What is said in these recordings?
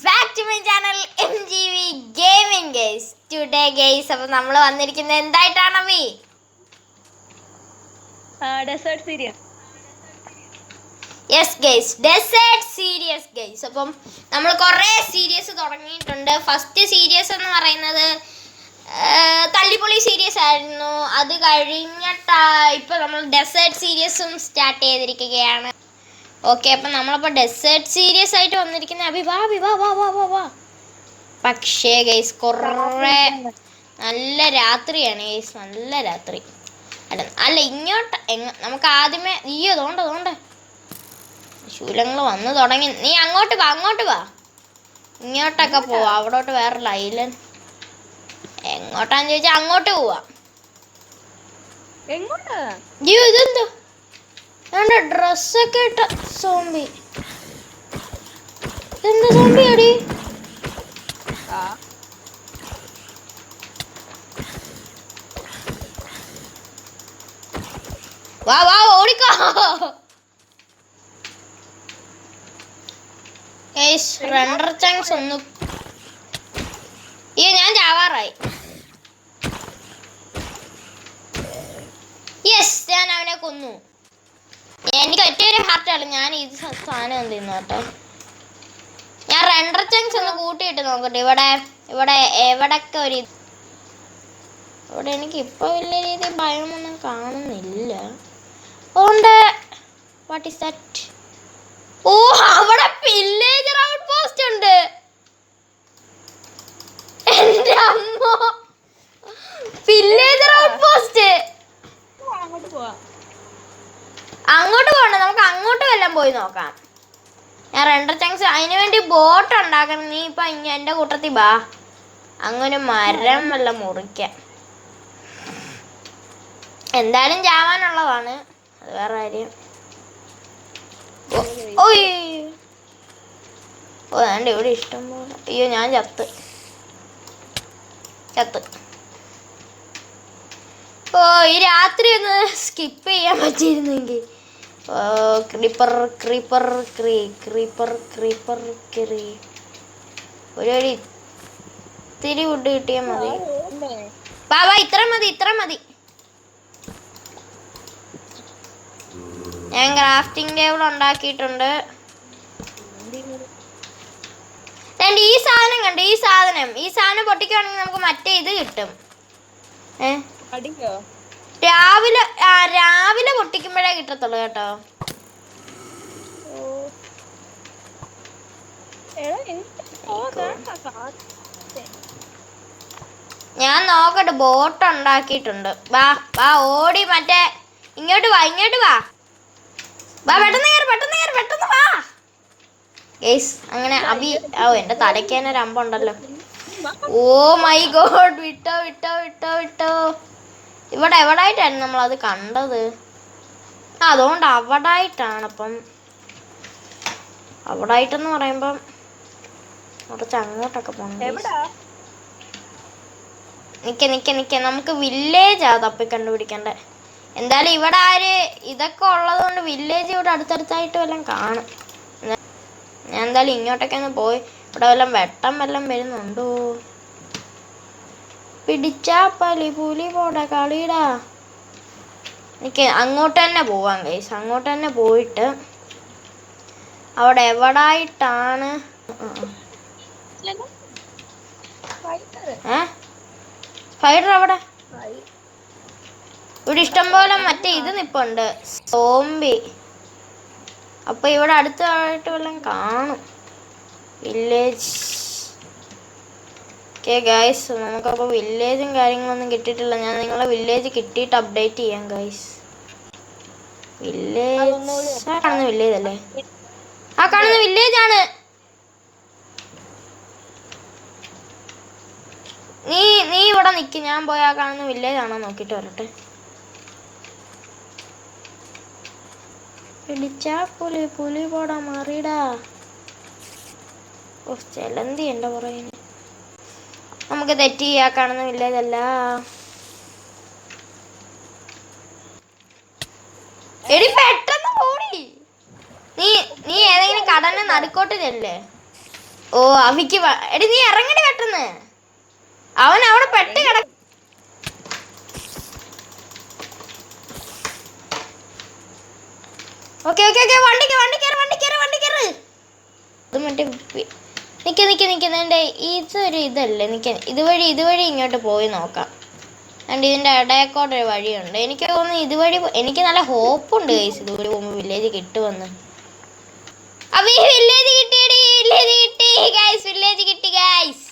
back to my channel MGV Gaming guys. Today guys, അപ്പോൾ നമ്മൾ വന്നിരിക്കുന്നത് എന്തായിട്ടാണ് അമ്മി? Desert series. Yes guys, desert series guys. അപ്പം നമ്മൾ കുറേ സീരീസ് തുടങ്ങിയിട്ടുണ്ട്. ഫസ്റ്റ് സീരീസ് എന്ന് പറയുന്നത് തല്ലിപ്പൊളി സീരീസ് ആയിരുന്നു. അത് കഴിഞ്ഞിട്ട് ഇപ്പോൾ നമ്മൾ ഡെസേർട്ട് സീരീസും സ്റ്റാർട്ട് ചെയ്തിരിക്കുകയാണ്. ഓക്കെ, അപ്പം നമ്മളിപ്പോൾ ഡെസേർട്ട് സീരീസ് ആയിട്ട് വന്നിരിക്കുന്ന വാ. പക്ഷേ ഗൈസ് കുറേ നല്ല രാത്രിയാണ് ഗൈസ്, നല്ല രാത്രി. അല്ല ഇങ്ങോട്ട് നമുക്ക് ആദ്യമേ തോണ്ട ശൂലങ്ങൾ വന്ന് തുടങ്ങി. നീ അങ്ങോട്ട് വാ ഇങ്ങോട്ടൊക്കെ പോവാ. അവിടോട്ട് വേറെ ലൈലൻ എങ്ങോട്ടാന്ന് ചോദിച്ചാൽ അങ്ങോട്ട് പോവാ. ഇതെന്തോ ഡ്രസ്സൊക്കെ ഇട്ട സോംബി. എന്താ സോംബി അടി? വാ ഓടിക്കോ. റണ്ടർ ചാൻസ് ഒന്ന് ഞാൻ ചാവാറായി. യെസ്, ഞാൻ അവനെ കൊന്നു. എനിക്ക് ഒറ്റയൊരു ഹാർട്ടാണ്. ഞാൻ ഇത് സാധനം എന്തിന്നു കേട്ടോ. ഞാൻ റണ്ടർ ചാൻസ് ഒന്ന് കൂട്ടിയിട്ട് നോക്കട്ടെ. ഇവിടെ എവിടൊക്കെ ഒരു ഇവിടെ എനിക്ക് ഇപ്പൊ വലിയ രീതിയിൽ ഭയമൊന്നും കാണുന്നില്ല. അതുകൊണ്ട് വാട്ട് ഈസ് ദാറ്റ്? ഓ, അവിടെ വില്ലേജർ ഔട്ട് പോസ്റ്റ് ഉണ്ട്. എന്റെ അമ്മ, വില്ലേജർ ഔട്ട് പോസ്റ്റ്. അങ്ങോട്ട് പോകണ്ട, നമുക്ക് അങ്ങോട്ട് വല്ലതും പോയി നോക്കാം. ഞാൻ റണ്ടർ ചാൻസ് അതിനു വേണ്ടി ബോട്ട് ഉണ്ടാക്കണം. നീ ഇപ്പൊ എന്റെ കൂട്ടത്തിൽ ബാ. അങ്ങനെ മരം വല്ല മുറിക്കാം. എന്തായാലും ചാവാനുള്ളതാണ്, അത് വേറെ കാര്യം. വേണ്ട, ഇവിടെ ഇഷ്ടം പോലെ. അയ്യോ, ഞാൻ ചത്ത്. ഓ, ഈ രാത്രി ഒന്ന് സ്കിപ്പ് ചെയ്യാൻ പറ്റിയിരുന്നെങ്കിൽ. ഒരു ഇത്തിരി ഫുഡ് കിട്ടിയാൽ മതി. ബാബാ, ഇത്ര മതി. ഞാൻ ക്രാഫ്റ്റിംഗ് ടേബിൾ ഉണ്ടാക്കിയിട്ടുണ്ട്. ഈ സാധനം കണ്ട്, ഈ സാധനം പൊട്ടിക്കുകയാണെങ്കിൽ നമുക്ക് മറ്റേ ഇത് കിട്ടും. രാവിലെ പൊട്ടിക്കുമ്പോഴേ കിട്ടത്തുള്ളൂ കേട്ടോ. ഞാൻ നോക്കട്ടെ, ബോട്ട് ഉണ്ടാക്കിയിട്ടുണ്ട്. വാ ഓടി മറ്റേ ഇങ്ങോട്ട് വാ പെട്ടെന്ന് വാ ഗയ്സ്. അങ്ങനെ എന്റെ തലയ്ക്ക് തന്നെ ഒരു അമ്പുണ്ടല്ലോ. ഓ മൈ ഗോഡ്, വിട്ടോ. ഇവിടെ എവിടായിട്ടായിരുന്നു നമ്മളത് കണ്ടത്? അതുകൊണ്ട് അവിടായിട്ടാണ്. അപ്പം അവിടായിട്ടെന്ന് പറയുമ്പം കുറച്ച് അങ്ങോട്ടൊക്കെ പോകണം. നിക്ക നമുക്ക് വില്ലേജാ തപ്പി കണ്ടുപിടിക്കണ്ടേ. എന്തായാലും ഇവിടെ ഇതൊക്കെ ഉള്ളത് കൊണ്ട് വില്ലേജ് ഇവിടെ അടുത്തടുത്തായിട്ട് വല്ലതും കാണും. ഞാൻ എന്തായാലും ഇങ്ങോട്ടൊക്കെ ഒന്ന് പോയി ഇവിടെ വല്ലതും വരുന്നുണ്ടോ? പിടിച്ചാ പുലി പോടാ കളിടാ. എനിക്ക് അങ്ങോട്ട് തന്നെ പോവാം ഗൈസ്. അങ്ങോട്ട് തന്നെ പോയിട്ട് അവിടെ എവിടായിട്ടാണ് സ്പൈഡർ? അവിടെ ഇവിടെ ഇഷ്ടംപോലെ മറ്റേ ഇത് നിപ്പുണ്ട്, സോംബി. അപ്പൊ ഇവിടെ അടുത്തായിട്ട് വല്ലതും കാണും വില്ലേജ്. ഓക്കെ ഗൈസ്, നമുക്കപ്പോൾ വില്ലേജും കാര്യങ്ങളൊന്നും കിട്ടിയിട്ടില്ല. ഞാൻ നിങ്ങളെ വില്ലേജ് കിട്ടിയിട്ട് അപ്ഡേറ്റ് ചെയ്യാം ഗൈസ്. കാണുന്ന വില്ലേജ് അല്ലേ? കാണുന്ന വില്ലേജ് ആണ്. നീ ഇവിടെ നിൽക്ക്, ഞാൻ പോയി കാണുന്ന വില്ലേജ് ആണോ നോക്കിയിട്ട് വരട്ടെ. പിടിച്ചാ പുലി പോടാ മാറിടാ. ഓ, ചെലന്തി എൻ്റെ പറയുന്നത്. നമുക്ക് തെറ്റി കാണുന്ന വില്ലേജല്ല. എടി പെട്ടെന്ന് ഓടി. നീ ഏതെങ്കിലും കടലിന് നടുക്കോട്ട് ചെല്ലേ. ഓ അവിക്ക് എടി നീ ഇറങ്ങടി പെട്ടെന്ന്. അവൻ അവിടെ പെട്ട് കിട. ഓക്കെ ഓക്കെ ഓക്കെ വണ്ടി കയറ്. അത് മറ്റേ നിൽക്കുന്നതിൻ്റെ ഇതൊരു ഇതല്ലേ ഇതുവഴി ഇങ്ങോട്ട് പോയി നോക്കാം. ആൻഡ് ഇതിൻ്റെ ഇടയക്കോട്ടൊരു വഴിയുണ്ട്. എനിക്ക് തോന്നുന്നു ഇതുവഴി എനിക്ക് നല്ല ഹോപ്പുണ്ട് ഗൈസ് ഇതുവഴി പോകുമ്പോൾ വില്ലേജ് കിട്ടുമെന്ന്. അപ്പൊ ഈ വില്ലേജ് കിട്ടി ഗൈസ്.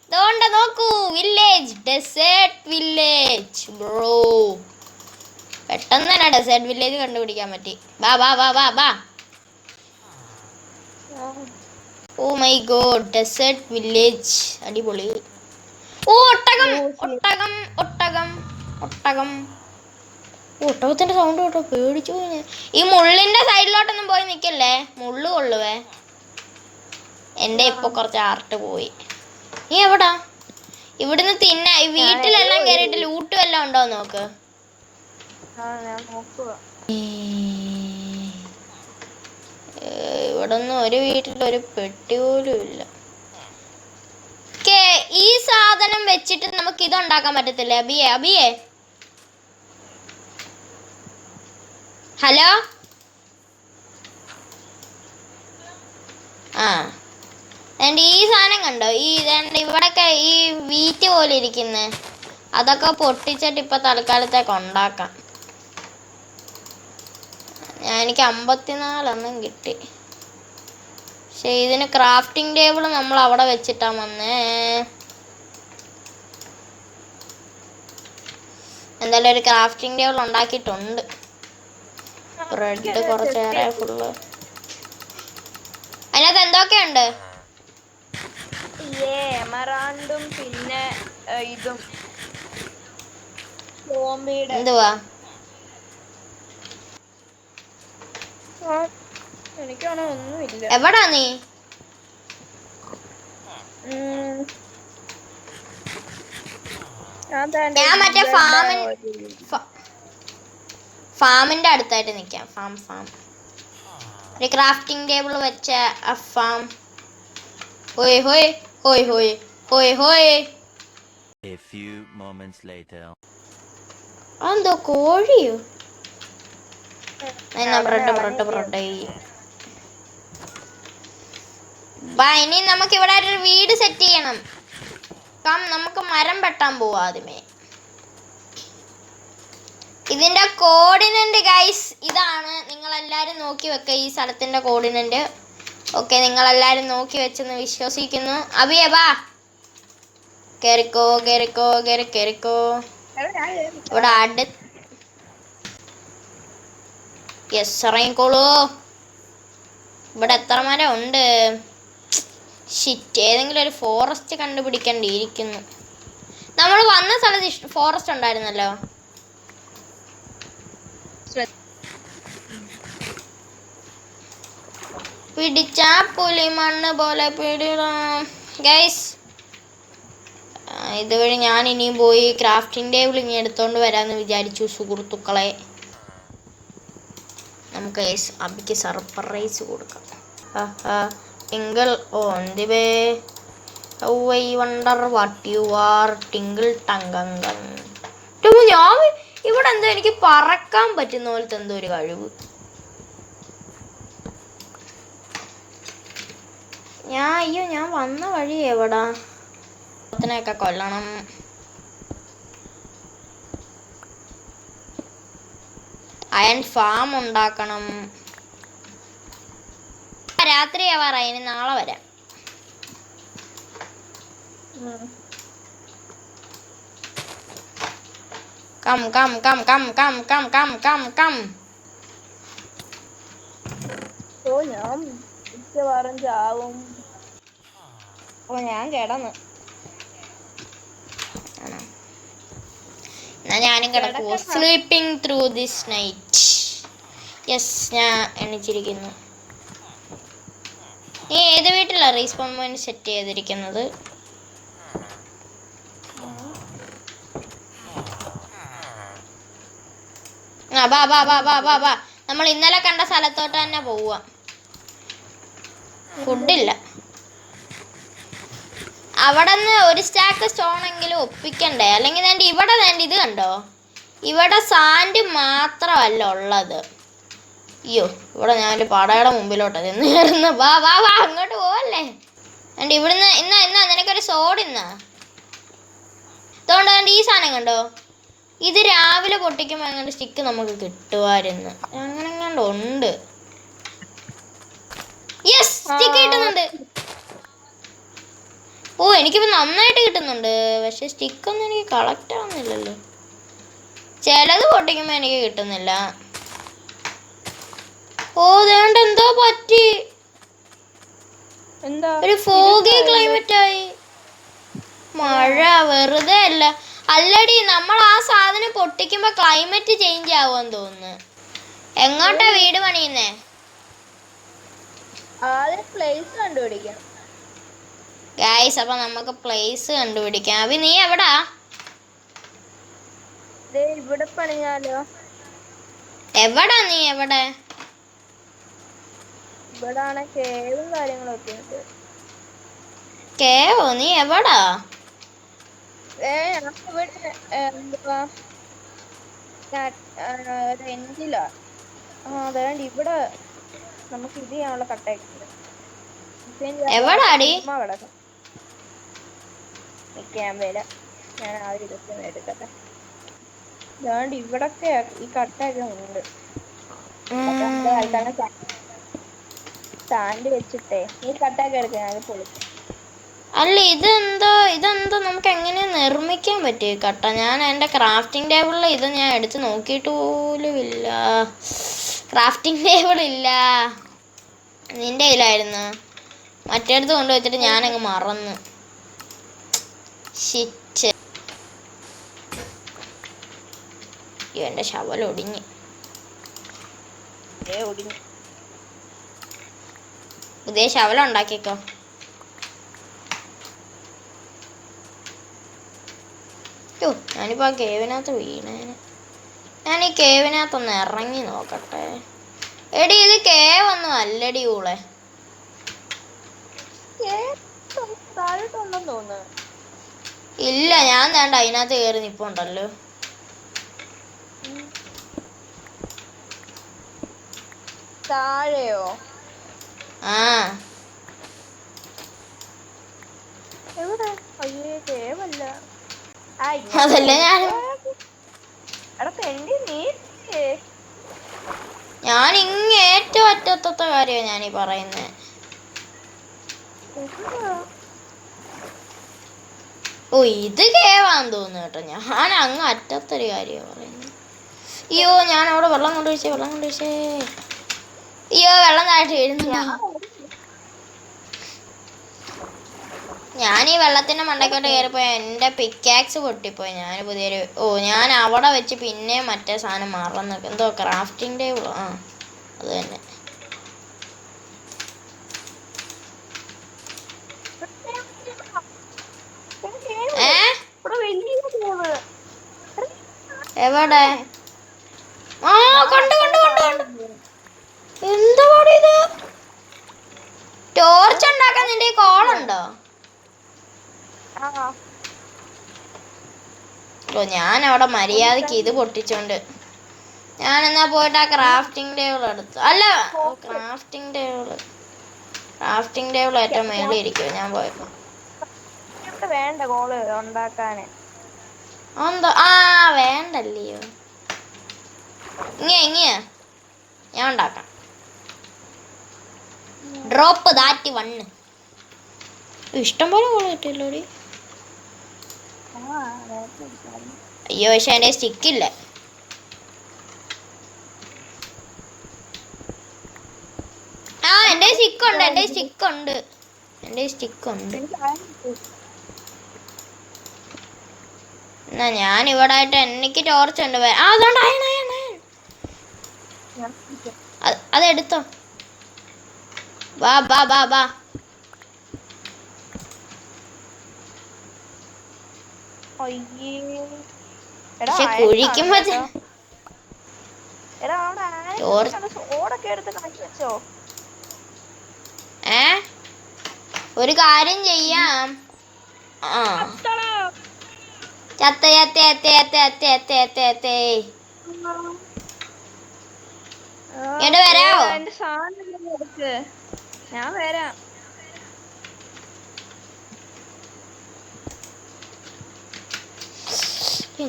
അതുകൊണ്ട് നോക്കൂ വില്ലേജ്, ഡെസേർട്ട് വില്ലേജ് ബ്രോ. പെട്ടെന്ന് തന്നെ ഡെസേർട്ട് വില്ലേജ് കണ്ടുപിടിക്കാൻ പറ്റി. ബാ. Oh my God desert village അടിപൊളി. ഓ ഒട്ടകം. ഒട്ടകത്തിന്റെ സൗണ്ട് കേട്ടോ പേടിച്ചു. ഈ മുള്ളിന്റെ സൈഡിലോട്ടൊന്നും പോയി നിക്കല്ലേ, മുള്ളു കൊള്ളുവേ. എന്റെ ഇപ്പൊ കുറച്ച് ആർട്ട് പോയി. നീ എവിടാ? ഇവിടുന്ന് വീട്ടിലെല്ലാം കേറിയിട്ട് ലൂട്ടും എല്ലാം ഉണ്ടോ നോക്ക്. ഇവിടൊന്നും ഒരു വീട്ടിലൊരു പെട്ടി പോലും ഇല്ല. ഈ സാധനം വെച്ചിട്ട് നമുക്ക് ഇത് ഉണ്ടാക്കാൻ പറ്റത്തില്ലേ അബിയെ? ഹലോ ആ ഈ സാധനം കണ്ടോ? ഇവിടൊക്കെ ഈ വീറ്റ് പോലെ ഇരിക്കുന്നേ, അതൊക്കെ പൊട്ടിച്ചിട്ട് ഇപ്പൊ തൽക്കാലത്തേക്ക് ഉണ്ടാക്കാം. എനിക്ക് 54 കിട്ടി. പക്ഷെ ഇതിന് ക്രാഫ്റ്റിംഗ് ടേബിൾ നമ്മൾ അവിടെ വെച്ചിട്ടാ വന്നേ. എന്തായാലും ഒരു ക്രാഫ്റ്റിംഗ് ടേബിൾ ഉണ്ടാക്കിയിട്ടുണ്ട്. ബ്രെഡ് കുറച്ചേറെ ഫുള്ള്. അതിനകത്ത് എന്തൊക്കെയുണ്ട്? പിന്നെ ഇതും എന്തുവാ? എനിക്കാണോ ഒന്നുമില്ല. എവിടാ നീ? ഞാൻ മറ്റേ ഫാമിന്റെ അടുത്തായിട്ട് നിക്കാം. ഫാം ഒരു ക്രാഫ്റ്റിംഗ് ടേബിൾ വെച്ച ഫാം. ഹോയ്. A few moments later. അതെന്തോ കോഴിയോ? ബ്രെഡ്. ഇനി നമുക്ക് ഇവിടെ ഒരു വീട് സെറ്റ് ചെയ്യണം. നമുക്ക് മരം വെട്ടാൻ പോവാ ആദ്യമേ. ഇതിന്റെ കോർഡിനന്റ് ഗൈസ് ഇതാണ്. നിങ്ങളെല്ലാരും നോക്കി വെക്ക ഈ സ്ഥലത്തിന്റെ കോർഡിനന്റ്. ഓക്കെ നിങ്ങളെല്ലാരും നോക്കി വെച്ചെന്ന് വിശ്വസിക്കുന്നു. അബിയെ ബാ, കേറിക്കോ. ഇവിടെ ഇറങ്ങിക്കോളൂ. ഇവിടെ എത്ര മരം ഉണ്ട്? ഏതെങ്കിലും ഒരു ഫോറസ്റ്റ് കണ്ടുപിടിക്കേണ്ടിയിരിക്കുന്നു. നമ്മൾ വന്ന സ്ഥലത്ത് ഫോറസ്റ്റ് ഉണ്ടായിരുന്നല്ലോ. പിടിച്ചാ പുലി മണ്ണ് പോലെ പിടിടാം ഗൈസ്. ഇതുവഴി ഞാൻ ഇനിയും പോയി ക്രാഫ്റ്റിംഗ് ടേബിൾ ഇനി എടുത്തോണ്ട് വരാമെന്ന് വിചാരിച്ചു സുഹൃത്തുക്കളെ. നമുക്ക് അബിക്ക് സർപ്രൈസ് കൊടുക്കാം. Twinkle on the way, how I wonder what you are twinkle ടങ്കങ്കൻ. ഞാൻ ഇവിടെ എന്തോ എനിക്ക് പറക്കാൻ പറ്റുന്ന പോലത്തെ എന്തോ ഒരു കഴിവ്. ഞാൻ വന്ന വഴി എവിടാ? ത്തിനെയൊക്കെ കൊല്ലണം. അയൺ ഫാം ഉണ്ടാക്കണം. രാത്രി ആവാറായി, ഇനി നാളെ വരാം. കം. ഓ ഞാൻ മിക്കവാറും ചാവും. ഓ ഞാൻ കിടന്നു. ഞാനും കിടക്കുവോ? Sleeping through this night. Yes ഞാൻ എണീച്ചിരിക്കുന്നു. നീ ഏത് വീട്ടിലാണ് റീസ്പോൺ പോയിന്റ് സെറ്റ് ചെയ്തിരിക്കുന്നത്? ബാ നമ്മൾ ഇന്നലെ കണ്ട സ്ഥലത്തോട്ട് തന്നെ പോവുക. ഫുഡില്ല. അവിടെ നിന്ന് ഒരു സ്റ്റാക്ക് സ്റ്റോൺ എങ്കിലും ഒപ്പിക്കണ്ടേ? അല്ലെങ്കിൽ വേണ്ട ഇവിടെ വേണ്ട ഇത് കണ്ടോ, ഇവിടെ സാൻഡ് മാത്രമല്ല ഉള്ളത്. അയ്യോ, ഇവിടെ ഞാനൊരു പടയുടെ മുമ്പിലോട്ടാ ചെന്ന് കയറുന്ന. വാ വാ വാ, അങ്ങോട്ട് പോവല്ലേ. വേണ്ട ഇവിടുന്ന് ഇന്നാ നിനക്കൊരു സോഡ് ഇന്നാ. അതുകൊണ്ട് വേണ്ട ഈ സാധനം കണ്ടോ, ഇത് രാവിലെ പൊട്ടിക്കുമ്പോൾ അങ്ങനെ സ്റ്റിക്ക് നമുക്ക് കിട്ടുമായിരുന്നു. അങ്ങനെ എങ്ങാണ്ട് ഉണ്ട്. യെസ്, സ്റ്റിക്ക് കിട്ടുന്നുണ്ട്. ഓ എനിക്കിപ്പോൾ നന്നായിട്ട് കിട്ടുന്നുണ്ട്. പക്ഷെ സ്റ്റിക്കൊന്നും എനിക്ക് കളക്ട് ആവുന്നില്ലല്ലോ. ചിലത് പൊട്ടിക്കുമ്പോൾ എനിക്ക് കിട്ടുന്നില്ല. ഓ വേണ്ട, എന്തോ പറ്റി. എന്താ ഒരു ഫോഗി ക്ലൈമറ്റ് ആയി. മഴ വെറുതെ അല്ല. അല്ലടി, നമ്മൾ ആ സാധനം പൊട്ടിക്കുമ്പോ ക്ലൈമറ്റ് ചേഞ്ച് ആവുമെന്ന് തോന്നുന്നു. എങ്ങോട്ടാ വീട് പണിയുന്നേ? ആദ്യം പ്ലേസ് കണ്ടുപിടിക്കാം ഗൈസ്. അപ്പൊ നമുക്ക് പ്ലേസ് കണ്ടുപിടിക്കാം. അഭി നീ എവിടാ? ഇവിടെ പണിയാലോ. എവിടാ നീ? എവിടെ? ഇവിടെ ആണ് കേവും കാര്യങ്ങളൊക്കെ ഉണ്ട്. കേവോ? നീ എവിടാ? ഇവിടെ എന്തുവാ റെന്റിലാ. അതേണ്ട ഇവിടെ നമുക്ക് ഇത് ചെയ്യാനുള്ള കട്ടയൊക്കെ എവിടാടി? നിക്കാൻ വേല. ഞാൻ ആ ഒരു ഇതൊക്കെ എടുക്കട്ടെ. അതുകൊണ്ട് ഇവിടൊക്കെ ഈ കട്ടയൊക്കെ ഉണ്ട്. സ്റ്റാൻഡ് വെച്ചിട്ടേ ഈ കട്ടയൊക്കെ എടുക്ക ഞാൻ പൊളിക്കും. അല്ല ഇതെന്തോ നമുക്ക് എങ്ങനെയാ നിർമ്മിക്കാൻ പറ്റിയ കട്ട? ഞാൻ എൻ്റെ ക്രാഫ്റ്റിംഗ് ടേബിളിൽ ഇത് ഞാൻ എടുത്ത് നോക്കിയിട്ട് പോലും ഇല്ല. ക്രാഫ്റ്റിംഗ് ടേബിൾ ഇല്ല. നിന്റെ കയ്യിലായിരുന്നു. മറ്റേടത്ത് കൊണ്ടുവച്ചിട്ട് ഞാനങ്ങ് മറന്നു. ഷിറ്റ്. അയ്യോ, എൻ്റെ ശവലം ഒടിഞ്ഞ്. പുതിയ ശവലം ഉണ്ടാക്കിക്കോ. ഞാനിപ്പോ ആ കേവിനകത്ത് വീണേന്. ഞാൻ ഈ കേവിനകത്തൊന്ന് ഇറങ്ങി നോക്കട്ടെ. എടി ഇത് കേവൊന്നും അല്ലടി ഊളെ. ഇല്ല, ഞാൻ വേണ്ട അതിനകത്ത് കയറി നിപ്പുണ്ടല്ലോ. താഴെയോ? ആ എവിടെ? അയ്യേ കേവല്ല. അതല്ല ഞാൻ ഇങ്ങേറ്റവും അറ്റത്തെ കാര്യമാണ് ഞാനീ പറയുന്നത്. ഓ ഇത് കേവാന്ന് തോന്നുന്നു കേട്ടോ. ഞാൻ അങ്ങ് അറ്റത്തൊരു കാര്യമാണ് പറയുന്നത്. അയ്യോ, ഞാൻ അവിടെ വെള്ളം കൊണ്ടുവച്ചേ. അയ്യോ, വെള്ളം താഴ്ത്തി വീഴുന്നില്ല. ഞാൻ ഈ വെള്ളത്തിന്റെ മണ്ടയ്ക്കോട്ട് കയറിപ്പോയി. എൻ്റെ പിക്കാക്സ് പൊട്ടിപ്പോയി. ഞാൻ അവിടെ വെച്ച് പിന്നെ മറ്റേ സാധനം മറന്നു. എന്തോ ക്രാഫ്റ്റിംഗ് ടേബിളോ? ആ അത് തന്നെ. എവിടെ? ആ കണ്ടു. എന്താ ഇത്? ടോർച്ച് ഉണ്ടാക്കാൻ നിന്റെ കോളുണ്ടോ? ഞാൻ അവിടെ മര്യാദക്ക് ഇത് പൊട്ടിച്ചോണ്ട് ഞാനെന്നാ പോയിട്ട് ആ ക്രാഫ്റ്റിംഗ് ടേബിൾ എടുത്തു. അല്ല, ക്രാഫ്റ്റിംഗ് ടേബിൾ ഏറ്റവും മേളിൽ ഇരിക്കും. ഞാൻ പോയപ്പോ വേണ്ട കോള് ഉണ്ടാക്കാന്. എന്താ? ആ വേണ്ടല്ലയോ. ഇങ്ങ ഞാൻ ഉണ്ടാക്കാം. Drop that 1. ഇഷ്ടം പോലെ കോള് കിട്ടിയല്ലോടി. അയ്യോ, പക്ഷെ എൻ്റെ സ്റ്റിക്കില്ല. ആ എൻ്റെ സ്റ്റിക്കുണ്ട്. എന്നാ ഞാൻ ഇവിടെ ആയിട്ട് എനിക്ക് ടോർച്ച് ഉണ്ട്. അതുകൊണ്ട് അതെടുത്തോ. വാ. പക്ഷെ കുഴിക്കുമ്പോ ഒരു കാര്യം ചെയ്യാം. ആ ചത്ത ചത്ത ചത്ത ചത്ത ചത്ത ചത്ത ചത്ത എവിടെ വരാവോ? എന്റെ സാധനം എടുക്ക്, ഞാൻ വരാം.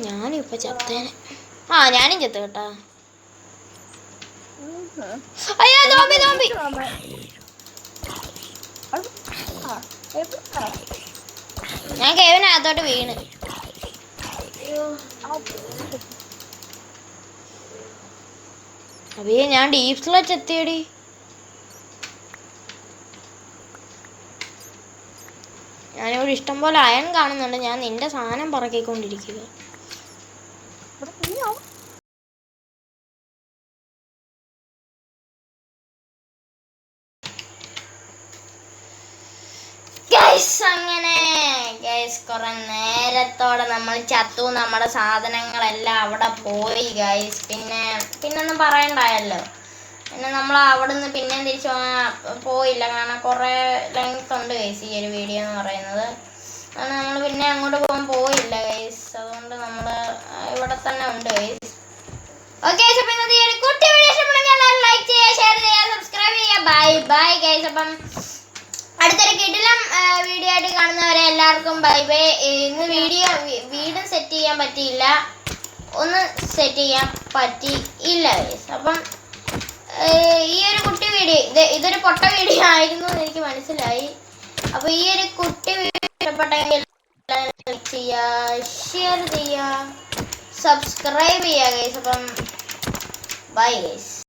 ഞാനും ഇപ്പൊ ചത്തേനെ. ആ ഞാനും ചത്തു കേട്ടാ. അയ്യോ നോമ്പി നോമ്പി. ഞാൻ കേവിനകത്തോട്ട് വീണ്. അയ്യേ ഞാൻ ഡീപ് സ്ലച്ച് എത്തിയടി. ഞാനിവിടെ ഇഷ്ടം പോലെ അയൺ കാണുന്നുണ്ട്. ഞാൻ നിന്റെ സാധനം പറക്കിക്കൊണ്ടിരിക്കുക. അങ്ങനെ ഗൈസ് കുറെ നേരത്തോടെ നമ്മൾ ചത്തു. നമ്മുടെ സാധനങ്ങളെല്ലാം അവിടെ പോയി ഗൈസ്. പിന്നൊന്നും പറയണ്ടായല്ലോ. പിന്നെ നമ്മൾ അവിടെ നിന്ന് പിന്നെയും തിരിച്ചു പോയില്ല. കാരണം കുറേ ലെങ്ത് ഉണ്ട് ഗൈസ് ഈ ഒരു വീഡിയോ എന്ന് പറയുന്നത്. അതുകൊണ്ട് നമ്മൾ പിന്നെ അങ്ങോട്ട് പോയില്ല ഗൈസ്. അതുകൊണ്ട് നമ്മൾ ഇവിടെ തന്നെ ഉണ്ട് ഗൈസ്. ഓക്കെ അപ്പം ഇന്നത്തെ ഈ ഒരു കുട്ടി വീഡിയോ ഇഷ്ടപ്പെടുമെങ്കിൽ ലൈക്ക് ചെയ്യുക, ഷെയർ ചെയ്യുക, സബ്സ്ക്രൈബ് ചെയ്യുക. Bye bye guys. അപ്പം അടുത്തൊരു കിടിലം വീഡിയോ ആയിട്ട് കാണുന്നവരെ എല്ലാവർക്കും ബൈ ബൈ. ഇന്ന് വീടും സെറ്റ് ചെയ്യാൻ പറ്റിയില്ല, ഒന്ന് സെറ്റ് ചെയ്യാൻ പറ്റിയില്ല ഗൈസ്. അപ്പം ഈ ഒരു കുട്ടി വീഡിയോ ഇതൊരു പൊട്ട വീഡിയോ ആയിരുന്നു എന്ന് എനിക്ക് മനസ്സിലായി. അപ്പോൾ ഈ ഒരു കുട്ടി വീഡിയോ ഇഷ്ടപ്പെട്ടെങ്കിൽ ലൈക്ക് ചെയ്യുക, ഷെയർ ചെയ്യുക, സബ്സ്ക്രൈബ് ചെയ്യുക ഗൈസ്. അപ്പം ബൈ ഗൈസ്.